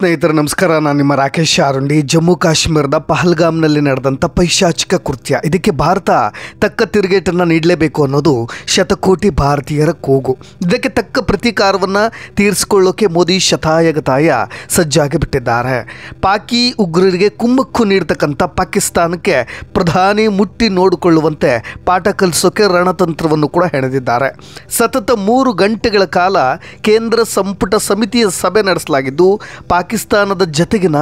ಸ್ನೇಹಿತರೆ ನಮಸ್ಕಾರ. ನಾನು ನಿಮ್ಮ ರಾಕೇಶ್ ಆರುಂಡಿ. ಜಮ್ಮು ಕಾಶ್ಮೀರದ ಪಹಲ್ಗಾಮ್ನಲ್ಲಿ ನಡೆದಂಥ ಪೈಶಾಚಿಕ ಕೃತ್ಯ, ಇದಕ್ಕೆ ಭಾರತ ತಕ್ಕ ತಿರುಗೇಟನ್ನು ನೀಡಲೇಬೇಕು ಅನ್ನೋದು ಶತಕೋಟಿ ಭಾರತೀಯರ ಕೂಗು. ಇದಕ್ಕೆ ತಕ್ಕ ಪ್ರತೀಕಾರವನ್ನು ತೀರಿಸಿಕೊಳ್ಳೋಕೆ ಮೋದಿ ಶತಾಯಗತಾಯ ಸಜ್ಜಾಗಿ ಬಿಟ್ಟಿದ್ದಾರೆ. ಪಾಕಿ ಉಗ್ರರಿಗೆ ಕುಮ್ಮಕ್ಕು ನೀಡತಕ್ಕಂಥ ಪಾಕಿಸ್ತಾನಕ್ಕೆ ಪ್ರಧಾನಿ ಮುಟ್ಟಿ ನೋಡಿಕೊಳ್ಳುವಂತೆ ಪಾಠ ಕಲಿಸೋಕೆ ರಣತಂತ್ರವನ್ನು ಕೂಡ ಹೆಣೆದಿದ್ದಾರೆ. ಸತತ 3 ಗಂಟೆಗಳ ಕಾಲ ಕೇಂದ್ರ ಸಂಪುಟ ಸಮಿತಿಯ ಸಭೆ ನಡೆಸಲಾಗಿದ್ದು ಪಾಕಿಸ್ತಾನದ ಜತೆಗಿನ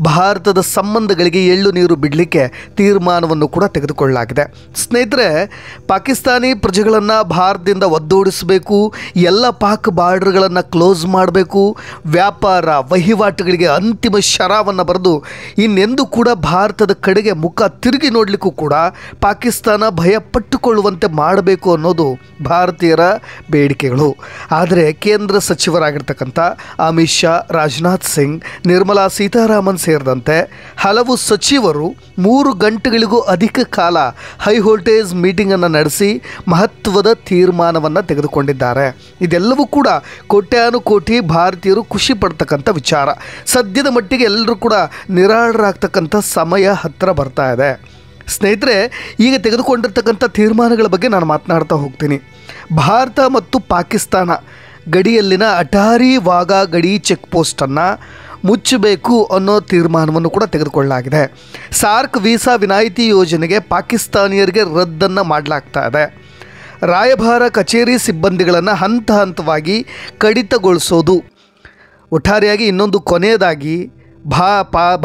ಭಾರತದ ಸಂಬಂಧಗಳಿಗೆ ಎಳ್ಳು ನೀರು ಬಿಡಲಿಕ್ಕೆ ತೀರ್ಮಾನವನ್ನು ಕೂಡ ತೆಗೆದುಕೊಳ್ಳಲಾಗಿದೆ. ಸ್ನೇಹಿತರೆ, ಪಾಕಿಸ್ತಾನಿ ಪ್ರಜೆಗಳನ್ನು ಭಾರತದಿಂದ ಒದ್ದೋಡಿಸಬೇಕು, ಎಲ್ಲ ಪಾಕ್ ಬಾರ್ಡರ್ಗಳನ್ನು ಕ್ಲೋಸ್ ಮಾಡಬೇಕು, ವ್ಯಾಪಾರ ವಹಿವಾಟುಗಳಿಗೆ ಅಂತಿಮ ಶರವನ್ನು ಬರೆದು ಇನ್ನೆಂದೂ ಕೂಡ ಭಾರತದ ಕಡೆಗೆ ಮುಖ ತಿರುಗಿ ನೋಡಲಿಕ್ಕೂ ಕೂಡ ಪಾಕಿಸ್ತಾನ ಭಯ ಪಟ್ಟುಕೊಳ್ಳುವಂತೆ ಮಾಡಬೇಕು ಅನ್ನೋದು ಭಾರತೀಯರ ಬೇಡಿಕೆಗಳು. ಆದರೆ ಕೇಂದ್ರ ಸಚಿವರಾಗಿರ್ತಕ್ಕಂಥ ಅಮಿತ್ ಶಾ, ರಾಜನಾಥ್ ಸಿಂಗ್, ನಿರ್ಮಲಾ ಸೀತಾರಾಮನ್ ಸೇರಿದಂತೆ ಹಲವು ಸಚಿವರು 3 ಗಂಟೆಗಳಿಗೂ ಅಧಿಕ ಕಾಲ ಹೈ ವೋಲ್ಟೇಜ್ ಮೀಟಿಂಗನ್ನು ನಡೆಸಿ ಮಹತ್ವದ ತೀರ್ಮಾನವನ್ನು ತೆಗೆದುಕೊಂಡಿದ್ದಾರೆ. ಇದೆಲ್ಲವೂ ಕೂಡ ಕೋಟ್ಯಾನುಕೋಟಿ ಭಾರತೀಯರು ಖುಷಿ ಪಡ್ತಕ್ಕಂಥ ವಿಚಾರ. ಸದ್ಯದ ಮಟ್ಟಿಗೆ ಎಲ್ಲರೂ ಕೂಡ ನಿರಾಳರಾಗ್ತಕ್ಕಂಥ ಸಮಯ ಹತ್ತಿರ ಬರ್ತಾ ಇದೆ. ಸ್ನೇಹಿತರೆ, ಈಗ ತೆಗೆದುಕೊಂಡಿರ್ತಕ್ಕಂಥ ತೀರ್ಮಾನಗಳ ಬಗ್ಗೆ ನಾನು ಮಾತನಾಡ್ತಾ ಹೋಗ್ತೀನಿ. ಭಾರತ ಮತ್ತು ಪಾಕಿಸ್ತಾನ ಗಡಿಯಲ್ಲಿನ ಅಟಾರಿ ವಾಘಾ ಗಡಿ ಚೆಕ್ ಪೋಸ್ಟನ್ನು ಮುಚ್ಚಬೇಕು ಅನ್ನೋ ತೀರ್ಮಾನವನ್ನು ಕೂಡ ತೆಗೆದುಕೊಳ್ಳಲಾಗಿದೆ. ಸಾರ್ಕ್ ವೀಸಾ ವಿನಾಯಿತಿ ಯೋಜನೆಗೆ ಪಾಕಿಸ್ತಾನಿಯರಿಗೆ ರದ್ದನ್ನು ಮಾಡಲಾಗ್ತಾ ಇದೆ. ರಾಯಭಾರ ಕಚೇರಿ ಸಿಬ್ಬಂದಿಗಳನ್ನು ಹಂತ ಹಂತವಾಗಿ ಕಡಿತಗೊಳಿಸೋದು. ಒಟ್ಟಾರೆಯಾಗಿ ಇನ್ನೊಂದು ಕೊನೆಯದಾಗಿ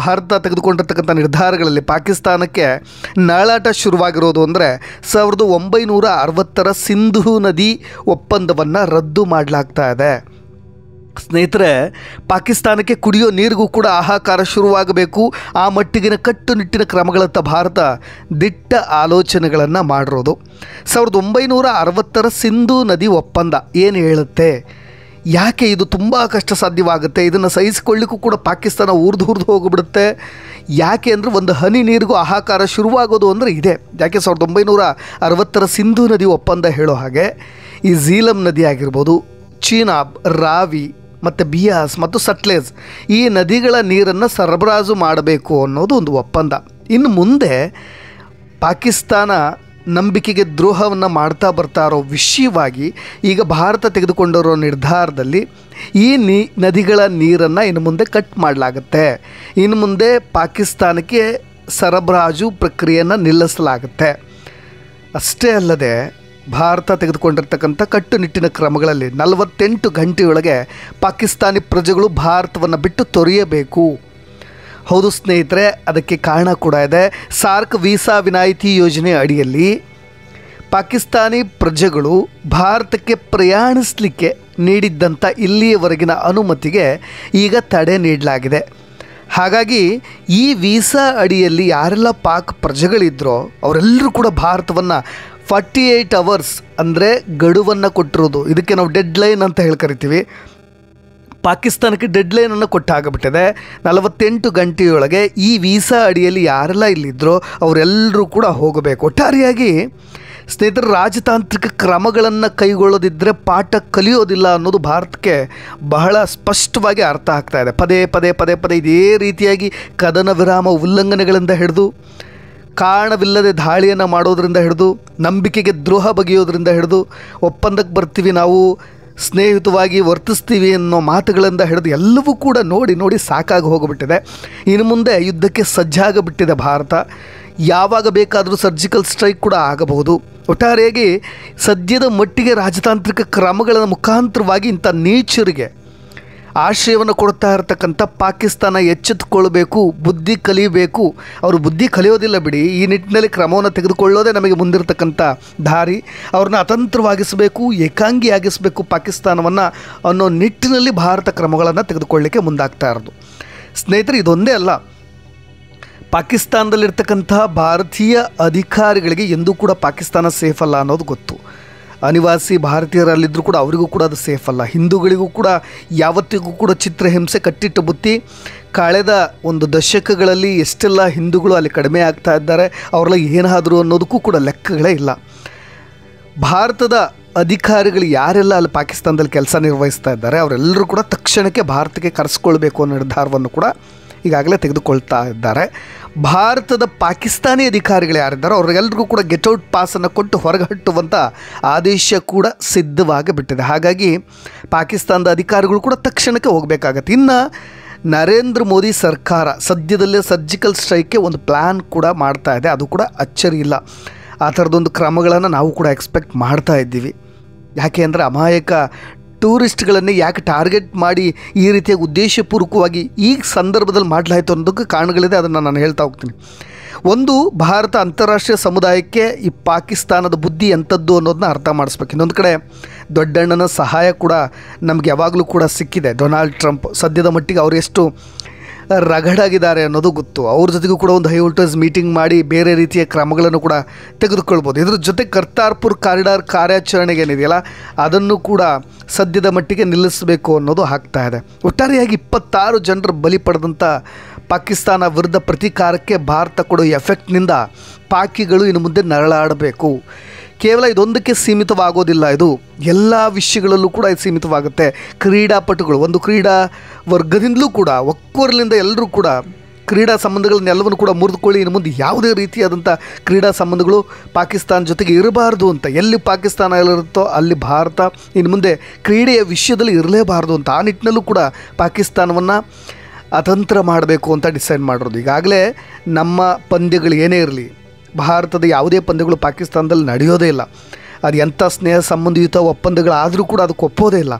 ಭಾರತ ತೆಗೆದುಕೊಂಡಿರ್ತಕ್ಕಂಥ ನಿರ್ಧಾರಗಳಲ್ಲಿ ಪಾಕಿಸ್ತಾನಕ್ಕೆ ನರಳಾಟ ಶುರುವಾಗಿರೋದು ಅಂದರೆ 1960ರ ಸಿಂಧೂ ನದಿ ಒಪ್ಪಂದವನ್ನು ರದ್ದು ಮಾಡಲಾಗ್ತಾ ಇದೆ. ಸ್ನೇಹಿತರೆ, ಪಾಕಿಸ್ತಾನಕ್ಕೆ ಕುಡಿಯೋ ನೀರಿಗೂ ಕೂಡ ಹಾಹಾಕಾರ ಶುರುವಾಗಬೇಕು. ಆ ಮಟ್ಟಿಗಿನ ಕಟ್ಟುನಿಟ್ಟಿನ ಕ್ರಮಗಳತ್ತ ಭಾರತ ದಿಟ್ಟ ಆಲೋಚನೆಗಳನ್ನು ಮಾಡಿರೋದು. 1960ರ ಸಿಂಧೂ ನದಿ ಒಪ್ಪಂದ ಏನು ಹೇಳುತ್ತೆ? ಯಾಕೆ ಇದು ತುಂಬ ಕಷ್ಟ ಸಾಧ್ಯವಾಗುತ್ತೆ? ಇದನ್ನು ಸಹಿಸಿಕೊಳ್ಳಿಕ್ಕೂ ಕೂಡ ಪಾಕಿಸ್ತಾನ ಊರ್ದು ಹೋಗಿಬಿಡುತ್ತೆ. ಯಾಕೆ ಅಂದರೆ ಒಂದು ಹನಿ ನೀರಿಗೂ ಹಾಹಾಕಾರ ಶುರುವಾಗೋದು ಅಂದರೆ ಇದೆ. ಯಾಕೆ 1960ರ ಸಿಂಧೂ ನದಿ ಒಪ್ಪಂದ ಹೇಳೋ ಹಾಗೆ ಈ ಝೀಲಂ ನದಿ ಆಗಿರ್ಬೋದು, ಚೀನಾಬ್, ರಾವಿ ಮತ್ತು ಬಿಯಾಸ್ ಮತ್ತು ಸಟ್ಲೇಜ್ ಈ ನದಿಗಳ ನೀರನ್ನು ಸರಬರಾಜು ಮಾಡಬೇಕು ಅನ್ನೋದು ಒಂದು ಒಪ್ಪಂದ. ಇನ್ನು ಮುಂದೆ ಪಾಕಿಸ್ತಾನ ನಂಬಿಕೆಗೆ ದ್ರೋಹವನ್ನು ಮಾಡ್ತಾ ಬರ್ತಾ ಇರೋ ವಿಷಯವಾಗಿ ಈಗ ಭಾರತ ತೆಗೆದುಕೊಂಡಿರೋ ನಿರ್ಧಾರದಲ್ಲಿ ಈ ನದಿಗಳ ನೀರನ್ನು ಇನ್ನು ಮುಂದೆ ಕಟ್ ಮಾಡಲಾಗುತ್ತೆ. ಇನ್ನು ಮುಂದೆ ಪಾಕಿಸ್ತಾನಕ್ಕೆ ಸರಬರಾಜು ಪ್ರಕ್ರಿಯೆಯನ್ನು ನಿಲ್ಲಿಸಲಾಗುತ್ತೆ. ಅಷ್ಟೇ ಅಲ್ಲದೆ ಭಾರತ ತೆಗೆದುಕೊಂಡಿರ್ತಕ್ಕಂಥ ಕಟ್ಟುನಿಟ್ಟಿನ ಕ್ರಮಗಳಲ್ಲಿ 48 ಗಂಟೆಯೊಳಗೆ ಪಾಕಿಸ್ತಾನಿ ಪ್ರಜೆಗಳು ಭಾರತವನ್ನು ಬಿಟ್ಟು ತೊರೆಯಬೇಕು. ಹೌದು ಸ್ನೇಹಿತರೆ, ಅದಕ್ಕೆ ಕಾರಣ ಕೂಡ ಇದೆ. ಸಾರ್ಕ್ ವೀಸಾ ವಿನಾಯಿತಿ ಯೋಜನೆ ಅಡಿಯಲ್ಲಿ ಪಾಕಿಸ್ತಾನಿ ಪ್ರಜೆಗಳು ಭಾರತಕ್ಕೆ ಪ್ರಯಾಣಿಸಲಿಕ್ಕೆ ನೀಡಿದ್ದಂಥ ಇಲ್ಲಿಯವರೆಗಿನ ಅನುಮತಿಗೆ ಈಗ ತಡೆ ನೀಡಲಾಗಿದೆ. ಹಾಗಾಗಿ ಈ ವೀಸಾ ಅಡಿಯಲ್ಲಿ ಯಾರೆಲ್ಲ ಪಾಕ್ ಪ್ರಜೆಗಳಿದ್ರೋ ಅವರೆಲ್ಲರೂ ಕೂಡ ಭಾರತವನ್ನು 48 ಅವರ್ಸ್ ಅಂದರೆ ಗಡುವನ್ನು ಕೊಟ್ಟಿರೋದು. ಇದಕ್ಕೆ ನಾವು ಡೆಡ್ಲೈನ್ ಅಂತ ಹೇಳಿ ಕರಿತೀವಿ. ಪಾಕಿಸ್ತಾನಕ್ಕೆ ಡೆಡ್ಲೈನನ್ನು ಕೊಟ್ಟಾಗಬಿಟ್ಟಿದೆ. 48 ಗಂಟೆಯೊಳಗೆ ಈ ವೀಸಾ ಅಡಿಯಲ್ಲಿ ಯಾರೆಲ್ಲ ಇಲ್ಲಿದ್ದರೋ ಅವರೆಲ್ಲರೂ ಕೂಡ ಹೋಗಬೇಕು. ಒಟ್ಟಾರೆಯಾಗಿ ಸ್ನೇಹಿತರೆ, ರಾಜತಾಂತ್ರಿಕ ಕ್ರಮಗಳನ್ನು ಕೈಗೊಳ್ಳೋದಿದ್ದರೆ ಪಾಠ ಕಲಿಯೋದಿಲ್ಲ ಅನ್ನೋದು ಭಾರತಕ್ಕೆ ಬಹಳ ಸ್ಪಷ್ಟವಾಗಿ ಅರ್ಥ ಆಗ್ತಾ ಇದೆ. ಪದೇ ಇದೇ ರೀತಿಯಾಗಿ ಕದನ ವಿರಾಮ ಉಲ್ಲಂಘನೆಗಳಿಂದ ಹಿಡಿದು, ಕಾರಣವಿಲ್ಲದೆ ದಾಳಿಯನ್ನು ಮಾಡೋದರಿಂದ ಹಿಡಿದು, ನಂಬಿಕೆಗೆ ದ್ರೋಹ ಬಗೆಯೋದ್ರಿಂದ ಹಿಡಿದು, ಒಪ್ಪಂದಕ್ಕೆ ಬರ್ತೀವಿ ನಾವು, ಸ್ನೇಹಿತವಾಗಿ ವರ್ತಿಸ್ತೀವಿ ಅನ್ನೋ ಮಾತುಗಳಿಂದ ಹಿಡಿದು ಎಲ್ಲವೂ ಕೂಡ ನೋಡಿ ಸಾಕಾಗಿ ಹೋಗಿಬಿಟ್ಟಿದೆ. ಇನ್ನು ಮುಂದೆ ಯುದ್ಧಕ್ಕೆ ಸಜ್ಜಾಗಿಬಿಟ್ಟಿದೆ ಭಾರತ. ಯಾವಾಗ ಬೇಕಾದರೂ ಸರ್ಜಿಕಲ್ ಸ್ಟ್ರೈಕ್ ಕೂಡ ಆಗಬಹುದು. ಒಟ್ಟಾರೆಯಾಗಿ ಸದ್ಯದ ಮಟ್ಟಿಗೆ ರಾಜತಾಂತ್ರಿಕ ಕ್ರಮಗಳ ಮುಖಾಂತರವಾಗಿ ಇಂಥ ನೇಚರಿಗೆ ಆಶ್ರಯವನ್ನು ಕೊಡ್ತಾ ಇರತಕ್ಕಂಥ ಪಾಕಿಸ್ತಾನ ಎಚ್ಚೆತ್ತುಕೊಳ್ಬೇಕು, ಬುದ್ಧಿ ಕಲಿಯಬೇಕು. ಅವರು ಬುದ್ಧಿ ಕಲಿಯೋದಿಲ್ಲ ಬಿಡಿ, ಈ ನಿಟ್ಟಿನಲ್ಲಿ ಕ್ರಮವನ್ನು ತೆಗೆದುಕೊಳ್ಳೋದೇ ನಮಗೆ ಮುಂದಿರತಕ್ಕಂಥ ದಾರಿ. ಅವ್ರನ್ನ ಅತಂತ್ರವಾಗಿಸಬೇಕು, ಏಕಾಂಗಿಯಾಗಿಸಬೇಕು ಪಾಕಿಸ್ತಾನವನ್ನು ಅನ್ನೋ ನಿಟ್ಟಿನಲ್ಲಿ ಭಾರತ ಕ್ರಮಗಳನ್ನು ತೆಗೆದುಕೊಳ್ಳಲಿಕ್ಕೆ ಮುಂದಾಗ್ತಾ ಇರೋದು. ಸ್ನೇಹಿತರೆ, ಇದೊಂದೇ ಅಲ್ಲ, ಪಾಕಿಸ್ತಾನದಲ್ಲಿರ್ತಕ್ಕಂಥ ಭಾರತೀಯ ಅಧಿಕಾರಿಗಳಿಗೆ ಎಂದೂ ಕೂಡ ಪಾಕಿಸ್ತಾನ ಸೇಫ್ ಅಲ್ಲ ಅನ್ನೋದು ಗೊತ್ತು. ಅನಿವಾಸಿ ಭಾರತೀಯರಲ್ಲಿದ್ದರೂ ಕೂಡ ಅವರಿಗೂ ಕೂಡ ಅದು ಸೇಫ್ ಅಲ್ಲ. ಹಿಂದೂಗಳಿಗೂ ಕೂಡ ಯಾವತ್ತಿಗೂ ಕೂಡ ಚಿತ್ರಹಿಂಸೆ ಕಟ್ಟಿಟ್ಟು ಬುತ್ತಿ. ಕಳೆದ ಒಂದು ದಶಕಗಳಲ್ಲಿ ಎಷ್ಟೆಲ್ಲ ಹಿಂದೂಗಳು ಅಲ್ಲಿ ಕಡಿಮೆ ಆಗ್ತಾ ಇದ್ದಾರೆ, ಅವರೆಲ್ಲ ಏನಾದರೂ ಅನ್ನೋದಕ್ಕೂ ಕೂಡ ಲೆಕ್ಕಗಳೇ ಇಲ್ಲ. ಭಾರತದ ಅಧಿಕಾರಿಗಳು ಯಾರೆಲ್ಲ ಅಲ್ಲಿ ಪಾಕಿಸ್ತಾನದಲ್ಲಿ ಕೆಲಸ ನಿರ್ವಹಿಸ್ತಾ ಇದ್ದಾರೆ ಅವರೆಲ್ಲರೂ ಕೂಡ ತಕ್ಷಣಕ್ಕೆ ಭಾರತಕ್ಕೆ ಕರೆಸ್ಕೊಳ್ಬೇಕು ಅನ್ನೋ ನಿರ್ಧಾರವನ್ನು ಕೂಡ ಈಗಾಗಲೇ ತೆಗೆದುಕೊಳ್ತಾ ಇದ್ದಾರೆ. ಭಾರತದ ಪಾಕಿಸ್ತಾನಿ ಅಧಿಕಾರಿಗಳು ಯಾರಿದ್ದಾರೋ ಅವರಿಗೆಲ್ಲರಿಗೂ ಕೂಡ ಗೆಟ್ಔಟ್ ಪಾಸನ್ನು ಕೊಟ್ಟು ಹೊರಗಟ್ಟುವಂಥ ಆದೇಶ ಕೂಡ ಸಿದ್ಧವಾಗಿ ಬಿಟ್ಟಿದೆ. ಹಾಗಾಗಿ ಪಾಕಿಸ್ತಾನದ ಅಧಿಕಾರಿಗಳು ಕೂಡ ತಕ್ಷಣಕ್ಕೆ ಹೋಗಬೇಕಾಗತ್ತೆ. ಇನ್ನು ನರೇಂದ್ರ ಮೋದಿ ಸರ್ಕಾರ ಸದ್ಯದಲ್ಲೇ ಸರ್ಜಿಕಲ್ ಸ್ಟ್ರೈಕ್ಗೆ ಒಂದು ಪ್ಲ್ಯಾನ್ ಕೂಡ ಮಾಡ್ತಾ ಇದೆ. ಅದು ಕೂಡ ಅಚ್ಚರಿ ಇಲ್ಲ. ಆ ಥರದೊಂದು ಕ್ರಮಗಳನ್ನು ನಾವು ಕೂಡ ಎಕ್ಸ್ಪೆಕ್ಟ್ ಮಾಡ್ತಾ ಇದ್ದೀವಿ. ಯಾಕೆ ಅಂದರೆ ಅಮಾಯಕ ಟೂರಿಸ್ಟ್ಗಳನ್ನೇ ಯಾಕೆ ಟಾರ್ಗೆಟ್ ಮಾಡಿ ಈ ರೀತಿಯ ಉದ್ದೇಶಪೂರ್ವಕವಾಗಿ ಈ ಸಂದರ್ಭದಲ್ಲಿ ಮಾಡಲಾಯಿತು ಅನ್ನೋದಕ್ಕೆ ಕಾರಣಗಳಿದೆ. ಅದನ್ನು ನಾನು ಹೇಳ್ತಾ ಹೋಗ್ತೀನಿ. ಒಂದು, ಭಾರತ ಅಂತಾರಾಷ್ಟ್ರೀಯ ಸಮುದಾಯಕ್ಕೆ ಈ ಪಾಕಿಸ್ತಾನದ ಬುದ್ಧಿ ಎಂಥದ್ದು ಅನ್ನೋದನ್ನ ಅರ್ಥ ಮಾಡಿಸ್ಬೇಕು. ಇನ್ನೊಂದು ಕಡೆ ದೊಡ್ಡಣ್ಣನ ಸಹಾಯ ಕೂಡ ನಮಗೆ ಯಾವಾಗಲೂ ಕೂಡ ಸಿಕ್ಕಿದೆ. ಡೊನಾಲ್ಡ್ ಟ್ರಂಪ್ ಸದ್ಯದ ಮಟ್ಟಿಗೆ ಅವರು ಎಷ್ಟು ರಗಡಾಗಿದ್ದಾರೆ ಅನ್ನೋದು ಗೊತ್ತು. ಅವ್ರ ಜೊತೆಗೂ ಕೂಡ ಒಂದು ಹೈ ವೋಲ್ಟೇಜ್ ಮೀಟಿಂಗ್ ಮಾಡಿ ಬೇರೆ ರೀತಿಯ ಕ್ರಮಗಳನ್ನು ಕೂಡ ತೆಗೆದುಕೊಳ್ಬೋದು. ಇದ್ರ ಜೊತೆ ಕರ್ತಾರ್ಪುರ್ ಕಾರಿಡಾರ್ ಕಾರ್ಯಾಚರಣೆಗೆ ಏನಿದೆಯಲ್ಲ ಅದನ್ನು ಕೂಡ ಸದ್ಯದ ಮಟ್ಟಿಗೆ ನಿಲ್ಲಿಸಬೇಕು ಅನ್ನೋದು ಆಗ್ತಾ ಇದೆ. ಒಟ್ಟಾರೆಯಾಗಿ 26 ಜನರ ಬಲಿ ಪಡೆದಂಥ ಪಾಕಿಸ್ತಾನ ವಿರುದ್ಧ ಪ್ರತೀಕಾರಕ್ಕೆ ಭಾರತ ಕೊಡೋ ಎಫೆಕ್ಟ್ನಿಂದ ಪಾಕಿಗಳು ಇನ್ನು ಮುಂದೆ ನರಳಾಡಬೇಕು. ಕೇವಲ ಇದೊಂದಕ್ಕೆ ಸೀಮಿತವಾಗೋದಿಲ್ಲ, ಇದು ಎಲ್ಲ ವಿಷಯಗಳಲ್ಲೂ ಕೂಡ ಇದು ಸೀಮಿತವಾಗುತ್ತೆ. ಕ್ರೀಡಾಪಟುಗಳು ಒಂದು ಕ್ರೀಡಾ ವರ್ಗದಿಂದಲೂ ಕೂಡ ಒಕ್ಕೊರಲಿಂದ ಎಲ್ಲರೂ ಕೂಡ ಕ್ರೀಡಾ ಸಂಬಂಧಗಳನ್ನೆಲ್ಲವನ್ನು ಕೂಡ ಮುರಿದುಕೊಳ್ಳಿ ಇನ್ನು ಮುಂದೆ ಯಾವುದೇ ರೀತಿಯಾದಂಥ ಕ್ರೀಡಾ ಸಂಬಂಧಗಳು ಪಾಕಿಸ್ತಾನ ಜೊತೆಗೆ ಇರಬಾರ್ದು ಅಂತ. ಎಲ್ಲಿ ಪಾಕಿಸ್ತಾನ ಇರುತ್ತೋ ಅಲ್ಲಿ ಭಾರತ ಇನ್ನು ಮುಂದೆ ಕ್ರೀಡೆಯ ವಿಷಯದಲ್ಲಿ ಇರಲೇಬಾರ್ದು ಅಂತ ಆ ನಿಟ್ಟಿನಲ್ಲೂ ಕೂಡ ಪಾಕಿಸ್ತಾನವನ್ನು ಅತಂತ್ರ ಮಾಡಬೇಕು ಅಂತ ಡಿಸೈಡ್ ಮಾಡಿರೋದು. ಈಗಾಗಲೇ ನಮ್ಮ ಪಂದ್ಯಗಳು ಏನೇ ಇರಲಿ, ಭಾರತದ ಯಾವುದೇ ಪಂದ್ಯಗಳು ಪಾಕಿಸ್ತಾನದಲ್ಲಿ ನಡೆಯೋದೇ ಇಲ್ಲ. ಅದು ಎಂಥ ಸ್ನೇಹ ಸಂಬಂಧಿಯುತ ಒಪ್ಪಂದಗಳಾದರೂ ಕೂಡ ಅದಕ್ಕೆ ಒಪ್ಪೋದೇ ಇಲ್ಲ.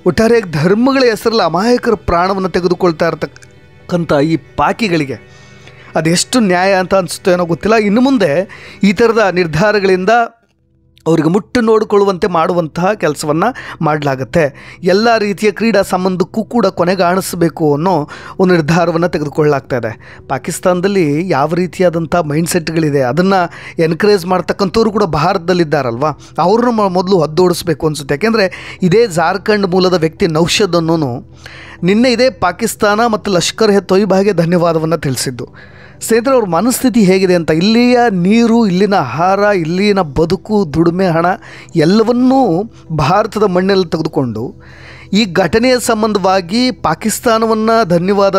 ಒಟ್ಟಾರೆಯಾಗಿ ಧರ್ಮಗಳ ಹೆಸರಲ್ಲಿ ಅಮಾಯಕರ ಪ್ರಾಣವನ್ನು ತೆಗೆದುಕೊಳ್ತಾ ಇರತಕ್ಕಂಥ ಈ ಪಾಕಿಗಳಿಗೆ ಅದೆಷ್ಟು ನ್ಯಾಯ ಅಂತ ಅನಿಸುತ್ತೋ ಏನೋ ಗೊತ್ತಿಲ್ಲ. ಇನ್ನು ಮುಂದೆ ಈ ಥರದ ನಿರ್ಧಾರಗಳಿಂದ ಅವರಿಗೆ ಮುಟ್ಟು ನೋಡಿಕೊಳ್ಳುವಂತೆ ಮಾಡುವಂತಹ ಕೆಲಸವನ್ನು ಮಾಡಲಾಗುತ್ತೆ. ಎಲ್ಲ ರೀತಿಯ ಕ್ರೀಡಾ ಸಂಬಂಧಕ್ಕೂ ಕೂಡ ಕೊನೆಗಾಣಿಸಬೇಕು ಅನ್ನೋ ಒಂದು ನಿರ್ಧಾರವನ್ನು ತೆಗೆದುಕೊಳ್ಳಲಾಗ್ತಾ ಇದೆ. ಪಾಕಿಸ್ತಾನದಲ್ಲಿ ಯಾವ ರೀತಿಯಾದಂಥ ಮೈಂಡ್ಸೆಟ್ಗಳಿದೆ ಅದನ್ನು ಎನ್ಕರೇಜ್ ಮಾಡ್ತಕ್ಕಂಥವ್ರು ಕೂಡ ಭಾರತದಲ್ಲಿದ್ದಾರಲ್ವ, ಅವ್ರನ್ನ ಮೊದಲು ಹದ್ದೋಡಿಸ್ಬೇಕು ಅನಿಸುತ್ತೆ. ಯಾಕೆಂದರೆ ಇದೇ ಜಾರ್ಖಂಡ್ ಮೂಲದ ವ್ಯಕ್ತಿ ನೌಷದ್ ಅನ್ನೋನು ನಿನ್ನೆ ಇದೇ ಪಾಕಿಸ್ತಾನ ಮತ್ತು ಲಷ್ಕರ್ ಎ ತೊಯ್ಬಾಗೆ ಧನ್ಯವಾದವನ್ನು ತಿಳಿಸಿದ್ದು. ಸ್ನೇಹಿತರೆ, ಅವ್ರ ಮನಸ್ಥಿತಿ ಹೇಗಿದೆ ಅಂತ, ಇಲ್ಲಿಯ ನೀರು, ಇಲ್ಲಿನ ಆಹಾರ, ಇಲ್ಲಿನ ಬದುಕು, ದುಡಿಮೆ, ಹಣ ಎಲ್ಲವನ್ನೂ ಭಾರತದ ಮಣ್ಣಲ್ಲಿ ತೆಗೆದುಕೊಂಡು ಈ ಘಟನೆಯ ಸಂಬಂಧವಾಗಿ ಪಾಕಿಸ್ತಾನವನ್ನು ಧನ್ಯವಾದ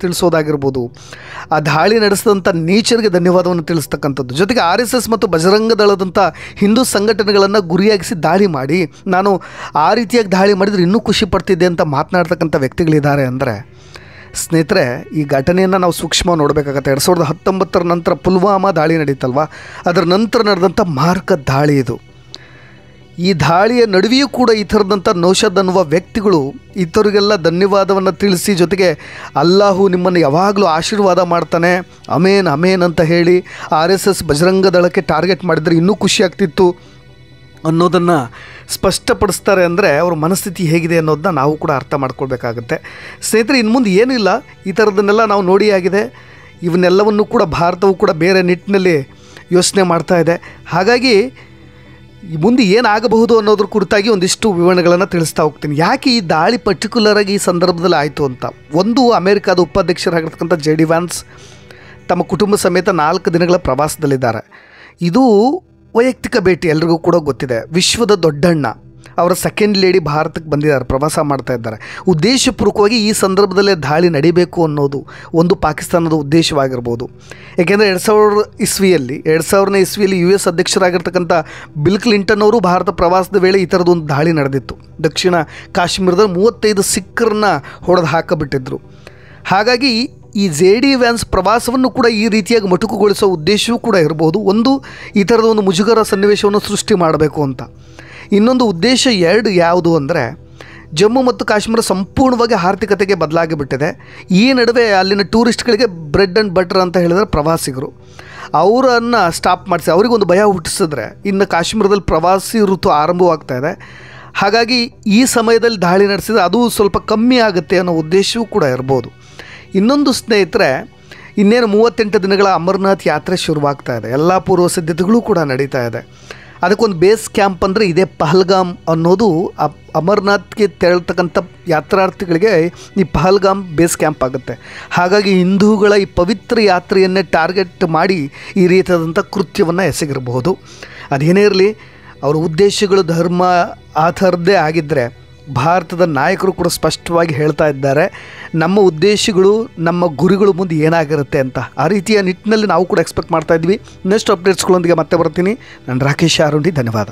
ತಿಳಿಸೋದಾಗಿರ್ಬೋದು, ಆ ದಾಳಿ ನಡೆಸಿದಂಥ ನೇಚರ್ಗೆ ಧನ್ಯವಾದವನ್ನು ತಿಳಿಸ್ತಕ್ಕಂಥದ್ದು, ಜೊತೆಗೆ RSS ಮತ್ತು ಬಜರಂಗ ದಳದಂಥ ಹಿಂದೂ ಸಂಘಟನೆಗಳನ್ನು ಗುರಿಯಾಗಿಸಿ ದಾಳಿ ಮಾಡಿ ನಾನು ಆ ರೀತಿಯಾಗಿ ದಾಳಿ ಮಾಡಿದರೆ ಇನ್ನೂ ಖುಷಿ ಪಡ್ತಿದ್ದೆ ಅಂತ ಮಾತನಾಡ್ತಕ್ಕಂಥ ವ್ಯಕ್ತಿಗಳಿದ್ದಾರೆ. ಅಂದರೆ ಸ್ನೇಹಿತರೆ, ಈ ಘಟನೆಯನ್ನು ನಾವು ಸೂಕ್ಷ್ಮ ನೋಡಬೇಕಾಗತ್ತೆ. 2019 ನಂತರ ಪುಲ್ವಾಮಾ ದಾಳಿ ನಡೀತಲ್ವ, ಅದರ ನಂತರ ನಡೆದಂಥ ಮಾರಕ ದಾಳಿ ಇದು. ಈ ದಾಳಿಯ ನಡುವೆಯೂ ಕೂಡ ಈ ಥರದಂಥ ನೌಷದ್ ಅನ್ನುವ ವ್ಯಕ್ತಿಗಳು ಇತರಿಗೆಲ್ಲ ಧನ್ಯವಾದವನ್ನು ತಿಳಿಸಿ, ಜೊತೆಗೆ ಅಲ್ಲಾಹು ನಿಮ್ಮನ್ನು ಯಾವಾಗಲೂ ಆಶೀರ್ವಾದ ಮಾಡ್ತಾನೆ, ಅಮೇನ್ ಅಮೇನ್ ಅಂತ ಹೇಳಿ RSS ಬಜರಂಗ ದಳಕ್ಕೆ ಟಾರ್ಗೆಟ್ ಮಾಡಿದರೆ ಇನ್ನೂ ಖುಷಿಯಾಗ್ತಿತ್ತು ಅನ್ನೋದನ್ನು ಸ್ಪಷ್ಟಪಡಿಸ್ತಾರೆ. ಅಂದರೆ ಅವ್ರ ಮನಸ್ಥಿತಿ ಹೇಗಿದೆ ಅನ್ನೋದನ್ನ ನಾವು ಕೂಡ ಅರ್ಥ ಮಾಡ್ಕೊಳ್ಬೇಕಾಗತ್ತೆ. ಸ್ನೇಹಿತರೆ, ಇನ್ನು ಮುಂದೆ ಏನಿಲ್ಲ, ಈ ಥರದನ್ನೆಲ್ಲ ನಾವು ನೋಡಿ ಆಗಿದೆ. ಇವನ್ನೆಲ್ಲವನ್ನು ಕೂಡ ಭಾರತವು ಕೂಡ ಬೇರೆ ನಿಟ್ಟಿನಲ್ಲಿ ಯೋಚನೆ ಮಾಡ್ತಾ ಇದೆ. ಹಾಗಾಗಿ ಮುಂದೆ ಏನಾಗಬಹುದು ಅನ್ನೋದ್ರ ಕುರಿತಾಗಿ ಒಂದಿಷ್ಟು ವಿವರಣೆಗಳನ್ನು ತಿಳಿಸ್ತಾ ಹೋಗ್ತೀನಿ. ಯಾಕೆ ಈ ದಾಳಿ ಪರ್ಟಿಕ್ಯುಲರಾಗಿ ಈ ಸಂದರ್ಭದಲ್ಲಿ ಆಯಿತು ಅಂತ. ಒಂದು, ಅಮೆರಿಕಾದ ಉಪಾಧ್ಯಕ್ಷರಾಗಿರ್ತಕ್ಕಂಥ JD ವ್ಯಾನ್ಸ್ ತಮ್ಮ ಕುಟುಂಬ ಸಮೇತ 4 ದಿನಗಳ ಪ್ರವಾಸದಲ್ಲಿದ್ದಾರೆ. ಇದು ವೈಯಕ್ತಿಕ ಭೇಟಿ, ಎಲ್ರಿಗೂ ಕೂಡ ಗೊತ್ತಿದೆ. ವಿಶ್ವದ ದೊಡ್ಡಣ್ಣ ಅವರ ಸೆಕೆಂಡ್ ಲೇಡಿ ಭಾರತಕ್ಕೆ ಬಂದಿದ್ದಾರೆ, ಪ್ರವಾಸ ಮಾಡ್ತಾ ಇದ್ದಾರೆ. ಉದ್ದೇಶಪೂರ್ವಕವಾಗಿ ಈ ಸಂದರ್ಭದಲ್ಲೇ ದಾಳಿ ನಡೀಬೇಕು ಅನ್ನೋದು ಒಂದು ಪಾಕಿಸ್ತಾನದ ಉದ್ದೇಶವಾಗಿರ್ಬೋದು. ಏಕೆಂದರೆ 2000ನೇ ಇಸ್ವಿಯಲ್ಲಿ US ಅಧ್ಯಕ್ಷರಾಗಿರ್ತಕ್ಕಂಥ ಬಿಲ್ ಕ್ಲಿಂಟನ್ ಅವರು ಭಾರತ ಪ್ರವಾಸದ ವೇಳೆ ಈ ಥರದೊಂದು ದಾಳಿ ನಡೆದಿತ್ತು. ದಕ್ಷಿಣ ಕಾಶ್ಮೀರದ 35 ಸಿಖ್ಖರನ್ನ ಹೊಡೆದು ಹಾಕಿಬಿಟ್ಟಿದ್ರು. ಹಾಗಾಗಿ ಈ JD ವ್ಯಾನ್ಸ್ ಪ್ರವಾಸವನ್ನು ಕೂಡ ಈ ರೀತಿಯಾಗಿ ಮೊಟಕುಗೊಳಿಸೋ ಉದ್ದೇಶವೂ ಕೂಡ ಇರ್ಬೋದು. ಒಂದು, ಈ ಥರದ ಒಂದು ಮುಜುಗರ ಸನ್ನಿವೇಶವನ್ನು ಸೃಷ್ಟಿ ಮಾಡಬೇಕು ಅಂತ. ಇನ್ನೊಂದು ಉದ್ದೇಶ ಯಾವುದು ಅಂದರೆ, ಜಮ್ಮು ಮತ್ತು ಕಾಶ್ಮೀರ ಸಂಪೂರ್ಣವಾಗಿ ಆರ್ಥಿಕತೆಗೆ ಬದಲಾಗಿಬಿಟ್ಟಿದೆ. ಈ ನಡುವೆ ಅಲ್ಲಿನ ಟೂರಿಸ್ಟ್ಗಳಿಗೆ ಬ್ರೆಡ್ ಆ್ಯಂಡ್ ಬಟರ್ ಅಂತ ಹೇಳಿದರೆ ಪ್ರವಾಸಿಗರು, ಅವರನ್ನು ಸ್ಟಾಪ್ ಮಾಡಿಸಿ ಅವರಿಗೊಂದು ಭಯ ಹುಟ್ಟಿಸಿದ್ರೆ ಇನ್ನು ಕಾಶ್ಮೀರದಲ್ಲಿ ಪ್ರವಾಸಿ ಋತು ಆರಂಭವಾಗ್ತಾ ಇದೆ. ಹಾಗಾಗಿ ಈ ಸಮಯದಲ್ಲಿ ದಾಳಿ ನಡೆಸಿದರೆ ಅದು ಸ್ವಲ್ಪ ಕಮ್ಮಿ ಆಗುತ್ತೆ ಅನ್ನೋ ಉದ್ದೇಶವೂ ಕೂಡ ಇರ್ಬೋದು. ಇನ್ನೊಂದು ಸ್ನೇಹಿತರೆ, ಇನ್ನೇನು 38 ದಿನಗಳ ಅಮರನಾಥ್ ಯಾತ್ರೆ ಶುರುವಾಗ್ತಾ ಇದೆ. ಎಲ್ಲ ಪೂರ್ವ ಸಿದ್ಧತೆಗಳು ಕೂಡ ನಡೀತಾ ಇದೆ. ಅದಕ್ಕೊಂದು ಬೇಸ್ ಕ್ಯಾಂಪ್ ಅಂದರೆ ಇದೇ ಪಹಲ್ಗಾಮ್ ಅನ್ನೋದು ಅಮರನಾಥ್ಗೆ ತೆರಳ್ತಕ್ಕಂಥ ಯಾತ್ರಾರ್ಥಿಗಳಿಗೆ ಈ ಪಹಲ್ಗಾಮ್ ಬೇಸ್ ಕ್ಯಾಂಪ್ ಆಗುತ್ತೆ. ಹಾಗಾಗಿ ಹಿಂದೂಗಳ ಈ ಪವಿತ್ರ ಯಾತ್ರೆಯನ್ನೇ ಟಾರ್ಗೆಟ್ ಮಾಡಿ ಈ ರೀತಿಯಾದಂಥ ಕೃತ್ಯವನ್ನು ಎಸಗಿರಬಹುದು. ಅದೇನೇ ಇರಲಿ, ಅವರ ಉದ್ದೇಶಗಳು ಧರ್ಮ ಆ ಥರದ್ದೇ ಆಗಿದ್ದರೆ ಭಾರತದ ನಾಯಕರು ಕೂಡ ಸ್ಪಷ್ಟವಾಗಿ ಹೇಳ್ತಾ ಇದ್ದಾರೆ ನಮ್ಮ ಉದ್ದೇಶಗಳು ನಮ್ಮ ಗುರಿಗಳು ಮುಂದೆ ಏನಾಗಿರುತ್ತೆ ಅಂತ. ಆ ರೀತಿಯ ನಿಟ್ಟಿನಲ್ಲಿ ನಾವು ಕೂಡ ಎಕ್ಸ್ಪೆಕ್ಟ್ ಮಾಡ್ತಾ ಇದ್ವಿ. ನೆಕ್ಸ್ಟ್ ಅಪ್ಡೇಟ್ಸ್ಗಳೊಂದಿಗೆ ಮತ್ತೆ ಬರ್ತೀನಿ. ನಾನು ರಾಕೇಶ್ ಆರುಂಡಿ, ಧನ್ಯವಾದ.